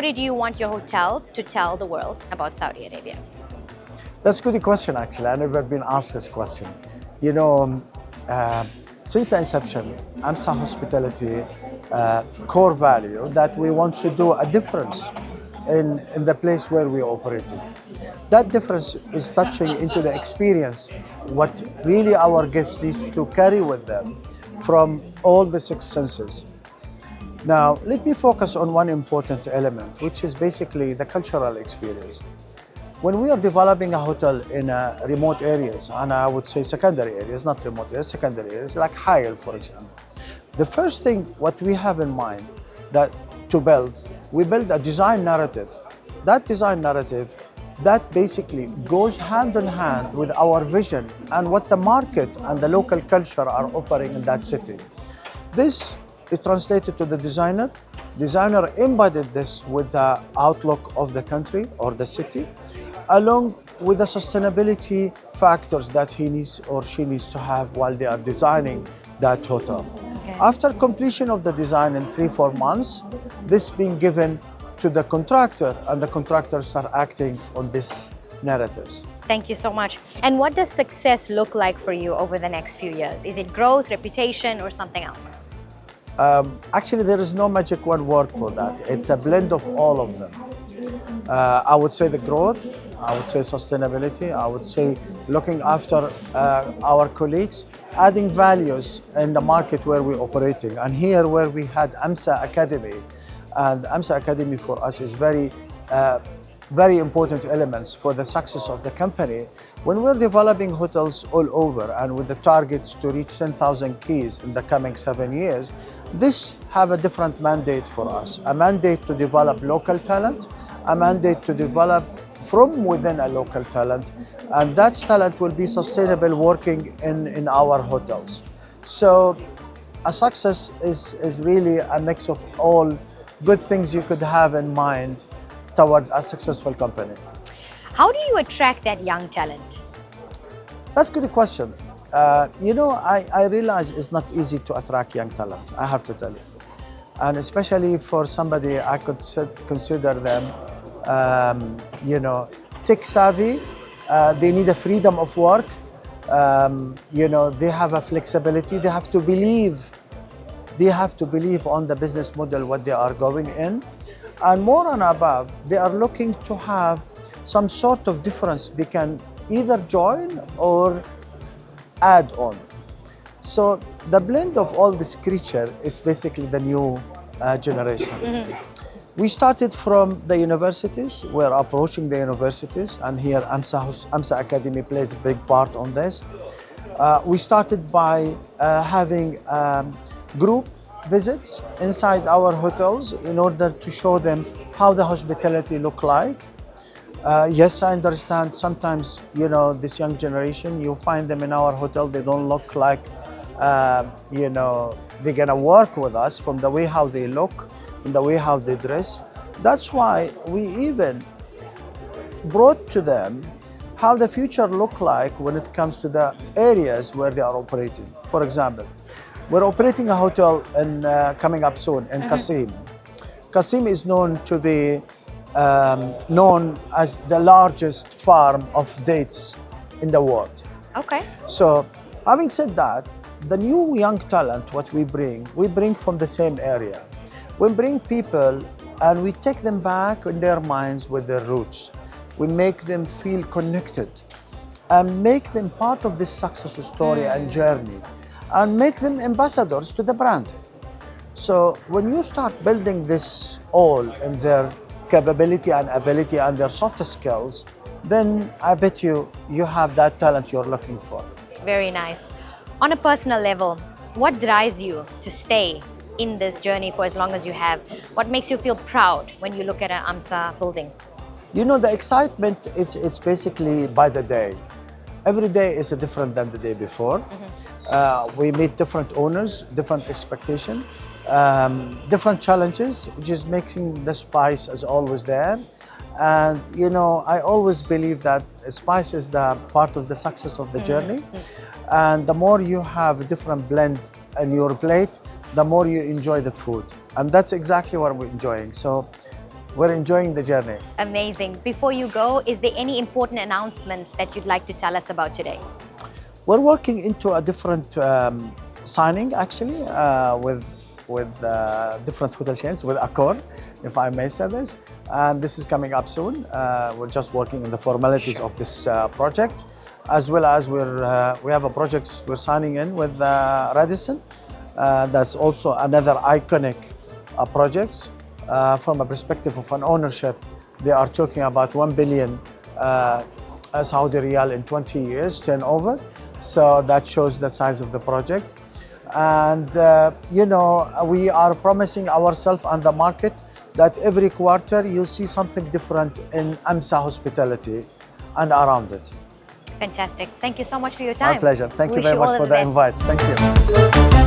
story do you want your hotels to tell the world about Saudi Arabia? That's a good question, actually. I've never been asked this question. You know, since the inception, Amsa Hospitality core value that we want to do a difference in the place where we operate in. That difference is touching into the experience, what really our guests need to carry with them from all the six senses. Now, let me focus on one important element, which is basically the cultural experience. When we are developing a hotel in remote areas, and I would say secondary areas, not remote areas, secondary areas, like Hayel, for example, the first thing what we have in mind that to build, we build a design narrative. That design narrative that basically goes hand in hand with our vision and what the market and the local culture are offering in that city. This is translated to the designer. Designer embodied this with the outlook of the country or the city, along with the sustainability factors that he needs or she needs to have while they are designing that hotel. Okay. After completion of the design in 3-4 months, this being given to the contractor, and the contractors are acting on these narratives. Thank you so much. And what does success look like for you over the next few years? Is it growth, reputation, or something else? Actually, there is no magic one word for that. It's a blend of all of them. I would say the growth, I would say sustainability, I would say looking after our colleagues, adding values in the market where we're operating. And here where we had Amsa Academy, and Amsa Academy for us is very important elements for the success of the company. When we're developing hotels all over and with the targets to reach 10,000 keys in the coming 7 years, this have a different mandate for us. A mandate to develop local talent, a mandate to develop from within a local talent, and that talent will be sustainable working in our hotels. So a success is really a mix of all good things you could have in mind toward a successful company. How do you attract that young talent? That's a good question. I realize it's not easy to attract young talent, I have to tell you. And especially for somebody, I could consider them, tech savvy. They need a freedom of work. They have a flexibility. They have to believe on the business model, what they are going in. And more and above, they are looking to have some sort of difference. They can either join or add on. So the blend of all this creature is basically the new generation. Mm-hmm. We started from the universities. We're approaching the universities, and here Amsa Academy plays a big part on this. We started by having group visits inside our hotels in order to show them how the hospitality look like. Yes, I understand sometimes, this young generation, you find them in our hotel, they don't look like, they're gonna work with us from the way how they look, from the way how they dress. That's why we even brought to them how the future look like when it comes to the areas where they are operating. For example, we're operating a hotel coming up soon in Qasim. Qasim is known to be known as the largest farm of dates in the world. Okay. So, having said that, the new young talent, what we bring from the same area. We bring people and we take them back in their minds with their roots. We make them feel connected and make them part of this success story and journey, and make them ambassadors to the brand. So when you start building this all in their capability and ability and their soft skills, then I bet you have that talent you're looking for. Very nice. On a personal level, what drives you to stay in this journey for as long as you have? What makes you feel proud when you look at an Amsa building? The excitement, it's basically by the day. Every day is different than the day before. Mm-hmm. We meet different owners, different expectations, different challenges, which is making the spice is always there. And I always believe that spice is the part of the success of the journey. And the more you have a different blend in your plate, the more you enjoy the food. And that's exactly what we're enjoying. So we're enjoying the journey. Amazing. Before you go, is there any important announcements that you'd like to tell us about today? We're working into a different signing actually with different hotel chains, with Accor, if I may say this. And this is coming up soon. We're just working on the formalities of this project, as well as we have a project we're signing in with Radisson. That's also another iconic project. From a perspective of an ownership, they are talking about 1 billion Saudi Riyal in 20 years turnover. So that shows the size of the project. And you know, we are promising ourselves and the market that every quarter you see something different in Amsa Hospitality and around it. Fantastic. Thank you so much for your time. My pleasure. Thank you Wish very all much for of the best. invites. Thank you.